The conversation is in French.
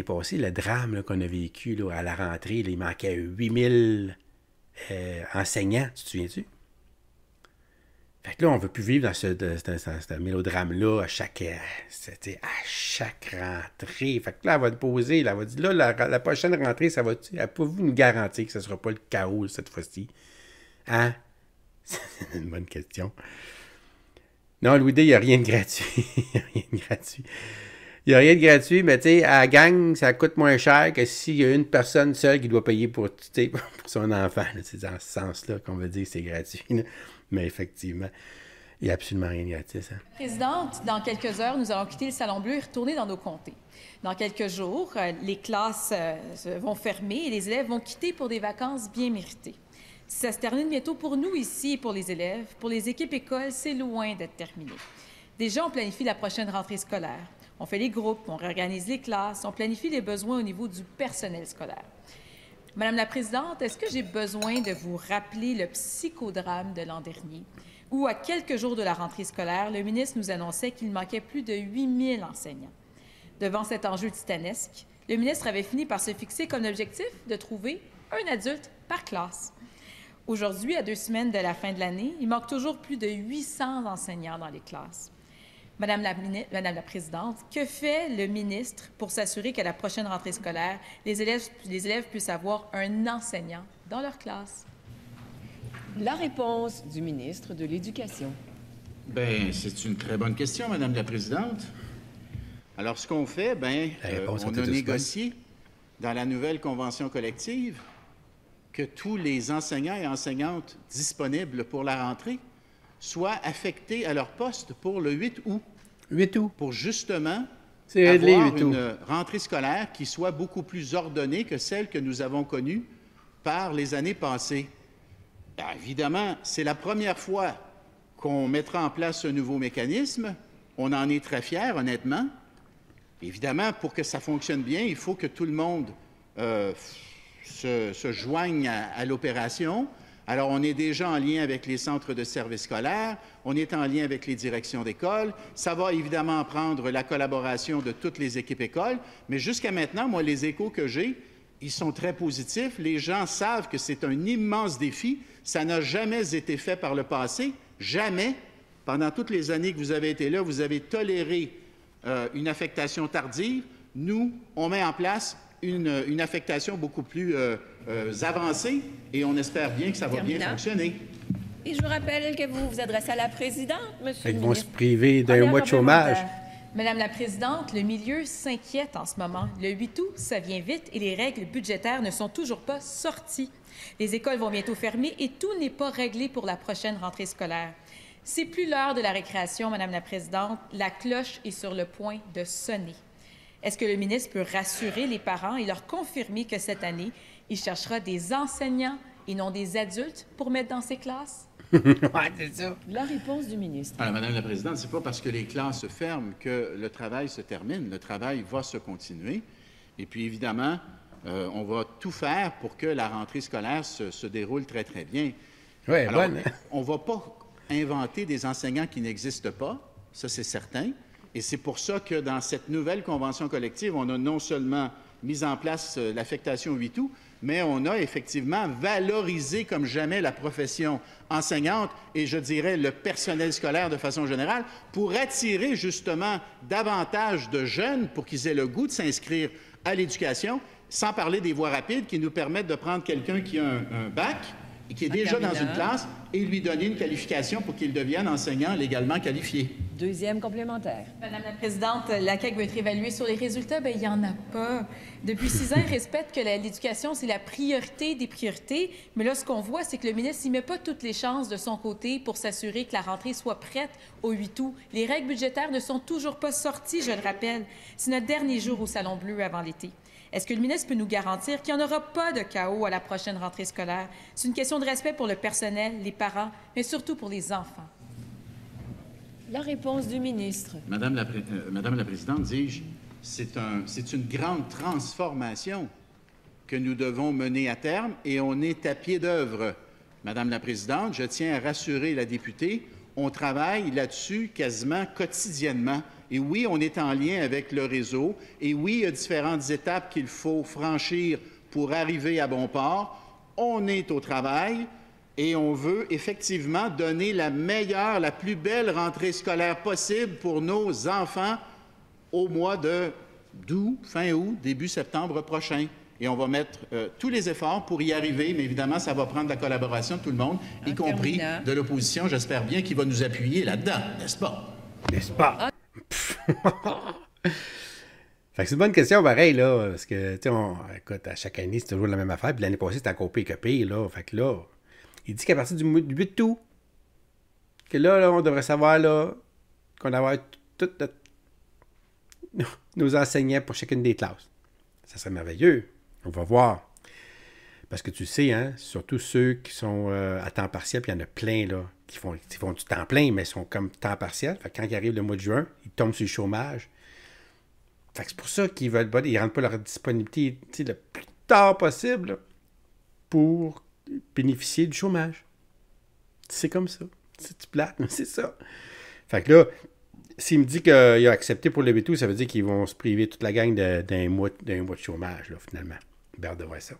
passée, le drame qu'on a vécu là, à la rentrée, là, il manquait 8000 enseignants, tu te souviens-tu? Fait que là, on ne veut plus vivre dans ce mélodrame-là à chaque rentrée. Fait que là, elle va te poser, là, elle va dire, là, la prochaine rentrée, ça va-tu? Pouvez-vous nous garantir que ce ne sera pas le chaos cette fois-ci? Hein? C'est une bonne question. Non, Louis D, il n'y a rien de gratuit. Il n'y a rien de gratuit, mais tu sais, à la gang, ça coûte moins cher que s'il y a une personne seule qui doit payer pour son enfant. C'est dans ce sens-là qu'on veut dire que c'est gratuit. Là. Mais effectivement, il n'y a absolument rien de gratuit. Hein. Présidente, dans quelques heures, nous allons quitter le Salon Bleu et retourner dans nos comtés. Dans quelques jours, les classes vont fermer et les élèves vont quitter pour des vacances bien méritées. Ça se termine bientôt pour nous ici et pour les élèves. Pour les équipes écoles, c'est loin d'être terminé. Déjà, on planifie la prochaine rentrée scolaire. On fait les groupes, on réorganise les classes, on planifie les besoins au niveau du personnel scolaire. Madame la Présidente, est-ce que j'ai besoin de vous rappeler le psychodrame de l'an dernier, où, à quelques jours de la rentrée scolaire, le ministre nous annonçait qu'il manquait plus de 8000 enseignants? Devant cet enjeu titanesque, le ministre avait fini par se fixer comme objectif de trouver un adulte par classe. Aujourd'hui, à 2 semaines de la fin de l'année, il manque toujours plus de 800 enseignants dans les classes. Madame la Présidente, que fait le ministre pour s'assurer qu'à la prochaine rentrée scolaire, les élèves puissent avoir un enseignant dans leur classe? La réponse du ministre de l'Éducation. Bien, c'est une très bonne question, Madame la Présidente. Alors, ce qu'on fait, on a négocié dans la nouvelle convention collective que tous les enseignants et enseignantes disponibles pour la rentrée soient affectés à leur poste pour le 8 août. 8 août. Pour justement réglé, avoir une rentrée scolaire qui soit beaucoup plus ordonnée que celle que nous avons connue par les années passées. Alors, évidemment, c'est la première fois qu'on mettra en place un nouveau mécanisme. On en est très fiers, honnêtement. Évidemment, pour que ça fonctionne bien, il faut que tout le monde se joigne à l'opération. Alors, on est déjà en lien avec les centres de services scolaires, on est en lien avec les directions d'école. Ça va évidemment prendre la collaboration de toutes les équipes écoles, mais jusqu'à maintenant, moi, les échos que j'ai, ils sont très positifs. Les gens savent que c'est un immense défi. Ça n'a jamais été fait par le passé. Jamais. Pendant toutes les années que vous avez été là, vous avez toléré une affectation tardive. Nous, on met en place une affectation beaucoup plus avancée et on espère bien que ça va bien fonctionner. Et je vous rappelle que vous vous adressez à la présidente, monsieur le ministre. Ils vont se priver d'un mois de chômage. Madame la Présidente, le milieu s'inquiète en ce moment. Le 8 août, ça vient vite et les règles budgétaires ne sont toujours pas sorties. Les écoles vont bientôt fermer et tout n'est pas réglé pour la prochaine rentrée scolaire. C'est plus l'heure de la récréation, Madame la Présidente. La cloche est sur le point de sonner. Est-ce que le ministre peut rassurer les parents et leur confirmer que cette année, il cherchera des enseignants et non des adultes pour mettre dans ses classes? Ouais, c'est ça. La réponse du ministre. Alors, Madame la Présidente, c'est pas parce que les classes se ferment que le travail se termine. Le travail va se continuer. Et puis, évidemment, on va tout faire pour que la rentrée scolaire se déroule très, très bien. Oui, alors, bonne. on ne va pas inventer des enseignants qui n'existent pas, ça c'est certain. Et c'est pour ça que dans cette nouvelle convention collective, on a non seulement mis en place l'affectation 8 août, mais on a effectivement valorisé comme jamais la profession enseignante et je dirais le personnel scolaire de façon générale pour attirer justement davantage de jeunes pour qu'ils aient le goût de s'inscrire à l'éducation, sans parler des voies rapides qui nous permettent de prendre quelqu'un qui a un bac et qui est déjà dans une classe et lui donner une qualification pour qu'il devienne enseignant légalement qualifié. Deuxième complémentaire. Madame la Présidente, la CAQ veut être évaluée sur les résultats. Bien, il n'y en a pas. Depuis 6 ans, ils respectent que l'éducation, c'est la priorité des priorités. Mais là, ce qu'on voit, c'est que le ministre n'y met pas toutes les chances de son côté pour s'assurer que la rentrée soit prête au 8 août. Les règles budgétaires ne sont toujours pas sorties, je le rappelle. C'est notre dernier jour au Salon Bleu avant l'été. Est-ce que le ministre peut nous garantir qu'il n'y en aura pas de chaos à la prochaine rentrée scolaire? C'est une question de respect pour le personnel, les parents, mais surtout pour les enfants. La réponse du ministre. Madame la Présidente, dis-je, c'est une grande transformation que nous devons mener à terme et on est à pied d'œuvre. Madame la Présidente, je tiens à rassurer la députée, on travaille là-dessus quasiment quotidiennement. Et oui, on est en lien avec le réseau. Et oui, il y a différentes étapes qu'il faut franchir pour arriver à bon port. On est au travail et on veut effectivement donner la meilleure, la plus belle rentrée scolaire possible pour nos enfants au mois d'août, fin août, début septembre prochain. Et on va mettre tous les efforts pour y arriver, mais évidemment, ça va prendre la collaboration de tout le monde, y compris de l'opposition, j'espère bien, qui va nous appuyer là-dedans, n'est-ce pas? N'est-ce pas? Fait que c'est une bonne question, pareil, là, parce que, tu sais, écoute, à chaque année, c'est toujours la même affaire, puis l'année passée, c'était encore pire que pire, là. Fait que là, il dit qu'à partir du 8 août, que là, on devrait savoir, là, qu'on va avoir tous nos enseignants pour chacune des classes. Ça serait merveilleux. On va voir. Parce que tu sais, hein, surtout ceux qui sont à temps partiel, puis il y en a plein, là, qui font du temps plein, mais ils sont comme temps partiel. Fait que quand il arrive le mois de juin, ils tombent sur le chômage. Fait que c'est pour ça qu'ils veulent ils rendent pas leur disponibilité le plus tard possible là, pour bénéficier du chômage. C'est comme ça. C'est plate, mais c'est ça. Fait que là, s'il me dit qu'il a accepté pour le veto, ça veut dire qu'ils vont se priver toute la gang d'un mois de chômage, là, finalement. J'ai hâte de voir ça.